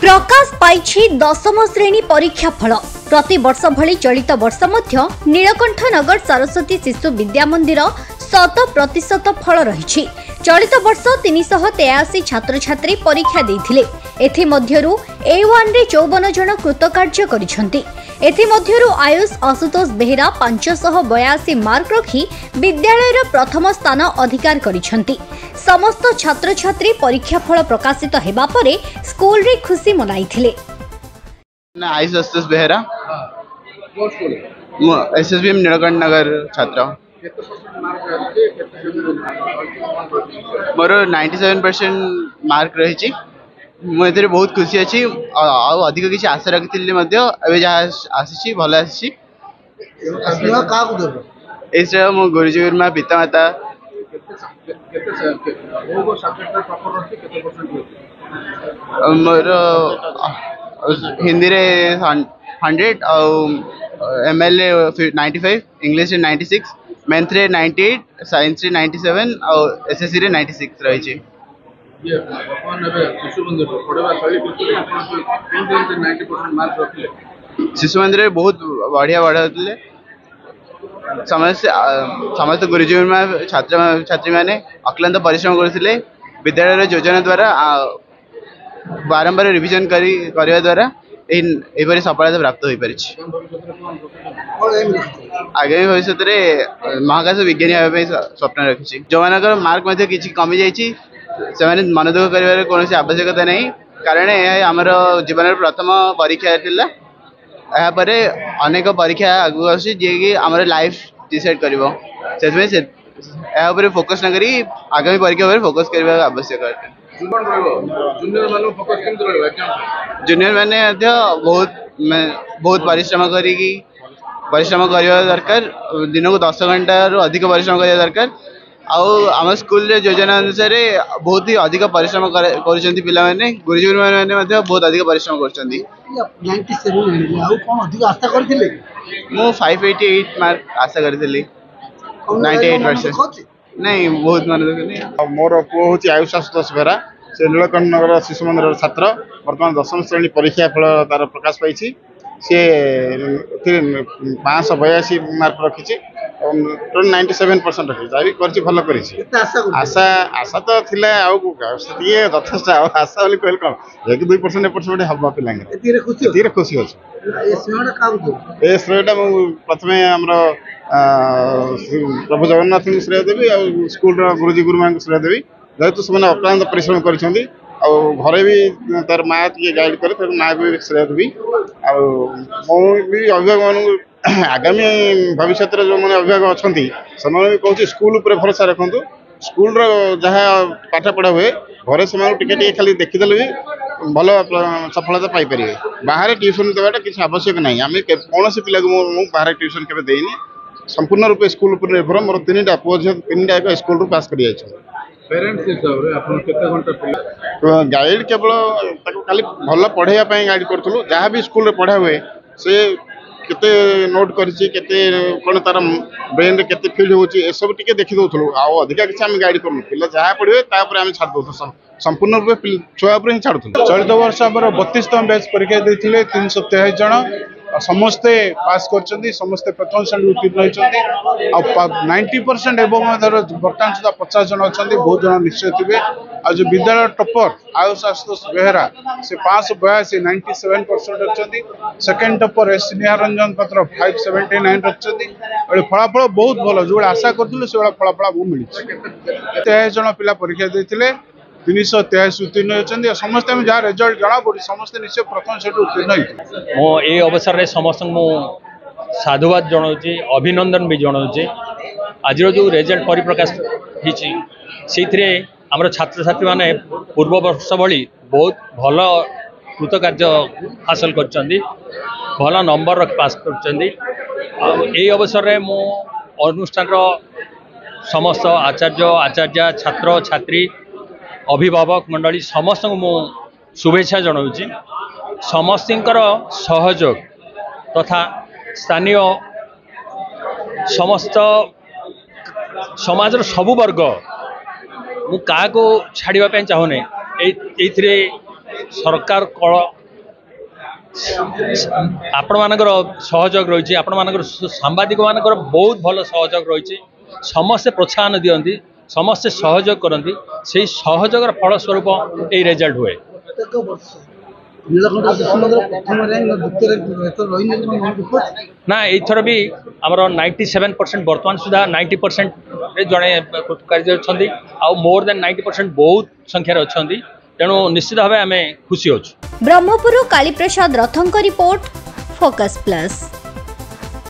प्रकाश पाई दशम श्रेणी परीक्षा फल प्रति वर्ष भली चलित वर्ष मध्य नीलकंठनगर सरस्वती शिशु विद्या मंदिर 100% फल रही। चलित वर्ष 383 छात्र छात्री परीक्षा देथिले। एथि मध्यरु A1 रे 54 जन कृतकार्य करिसंती। एथि मध्यरु आयुष आशुतोष बेहेरा 582 मार्क रखी विद्यालय प्रथम स्थान अधिकार करिसंती। समस्त छात्र छात्री परीक्षा फल प्रकाशित हेबा परे स्कूल रे खुशी मनाइथिले। आयुष आशुतोष बेहेरा एसएसबीएम नीलकंठनगर छात्र मोर 97% मार्क रही। मुझे बहुत खुशी अच्छी अधिक किसी आशा रखी आसी भल आसी। मो गुरुजी गुरुमा पिता माता मोर हिंदी रे 100 ML 95 इंग्लिश रे 96 मैथ रे 98 साइंस रे 97 और एसएससी रे 96 रही। शिशु मंदिर बहुत बढ़िया बढ़ाते समस्त गुरुजी छात्र छात्री मैंने अक्लांत परिश्रम करते विद्यालय योजना द्वारा बारंबार रिविजन करने द्वारा यही सफलता प्राप्त हो पारी। आगामी भविष्य में महाकाश विज्ञानी होगा स्वप्न रखी। जो मान मार्क किसी कमी जाने मन दुख कर कौन आवश्यकता नहीं, कारण यह आमर जीवन प्रथम परीक्षा थिला। यापर अनेक परीक्षा आगू आसी कि आमर लाइफ डिसाइड कर फोकस न करी आगामी परीक्षा पर फोकस करने आवश्यक। जूनियर मैंने बहुत परिश्रम करने दरकार। दिन को 10 घंटा अधिक परिश्रम करने दरकार। आम स्कूल योजना अनुसार बहुत ही अधिक परिश्रम कर गुरुजी मैंने बहुत अधिक परिश्रम कर। 588 मार्क आशा करी 98% नहीं बहुत मन दुख। मोर पुओ हूँ आयुष आशुतोष बेहेरा से नीलकंठनगर शिशु मंदिर छात्र बर्तमान दशम श्रेणी परीक्षा फल तार प्रकाश पाई। सी 582 मार्क रखी 97% रखी कर भल कर। आशा आशा तो थिला यथेष्ट आशा बोली कहले कौन 1-2% एपट हम पिला खुशी अच्छे। ए श्रेयटा प्रथम आम प्रभु जगन्नाथ को श्रेय देवी आ स्कूल गुरुजी गुरुमा को श्रेय देवी जेहेतु से अक्लांत परिश्रम कर घरे भी तार माँ टे गाइड करे माँ को भी श्रेय देवी। अभिभावक मान आगामी भविष्य जो मैंने अभिभावक अच्छा से कहूँ स्कूल पर भरोसा रखु। स्कूल जहाँ पाठ पढ़ा हुए घरे से टे खाली देखीदे भी भल सफलता पाइपर। बाहर ट्यूशन देवाटा किसी आवश्यक नहीं। आम कौन पिला को बाहर ट्यूशन के देनी संपूर्ण रूप स्कूल पर निर्भर। मोर 3टा पुओ झील 3टा एक स्कूल रू पास कर गाइड केवल खाली भल पढ़ाई गाइड करूँ। जहाँ भी स्कूल पढ़ा हुए से केते नोट करिछि केते कोन तार ब्रेन रे केते फील्ड होछि ए सब टिके देखि दउथलु। आ अधिका किछि हम गाइड करनु पिला जहा पढिबे तापर हम छाड़ दउथु संपूर्ण रूप छुआ पर ही छाड़ुथलु। चलित वर्ष हमर 32तम बैच परीक्षा देथिले 323 जन समस्ते पास करछन्ती। समस्ते प्रथम श्रेणी उत्तीर्ण होइछन्ती। आ 90% एवं वर्तमान सुधा 50 जन अछन्ती। बहुत जन निश्चय थिबे। आ जो विद्यालय टॉपर आयुष आशुतोष बेहेरा से 582 97% अछन्ती। सेकंड टॉपर एस निहारंजन पत्र 579 अछन्ती। फलाफल बहुत भल जो आशा करथिले से फलाफल बहुत मिली। 23 जन पिला परीक्षा देथिले 383 उत्तीर्ण होइछन्ती। समस्त हम जहाँ रिजल्ट जना पड़ी समस्त निश्चय प्रथम श्रेणी उत्तीर्ण होइछन्ती। मो ए अवसर रे समस्त मो साधुवाद जनाऊँ अभिनंदन भी जनाऊँ। आज जो रिजल्ट परिप्रकाश होती से आमर छात्र छात्री माने पूर्व वर्ष भली बहुत भल कृतकार्य हासिल कर भल नंबर रख पास कर। अवसर में मो अनुष्ठान समस्त आचार्य छात्र छात्री अभिभावक मंडली समस्त को मो शुभेच्छा जनाऊँ। समस्तर सहयोग तथा स्थानीय समस्त समाज सबु वर्ग मु क्या छाड़ापी चाहूने सरकार आपण मानकर सहयोग रही आपण मानकर सांबादिक मानकर बहुत भल सहयोग रही समस्ते प्रोत्साहन दियंती समस्ते सहयोग करती से सहयोगर फलस्वरूप ये रिजल्ट हुए ना एथर भी आमर 97% बर्तमान सुधा 90% जड़े कार्य अच्छा मोर देन 90% बहुत संख्यार अच्छा तेणु निश्चित भाव आम खुशी अच्छु। ब्रह्मपुर कालीप्रसाद रथंक रिपोर्ट फोकस प्लस।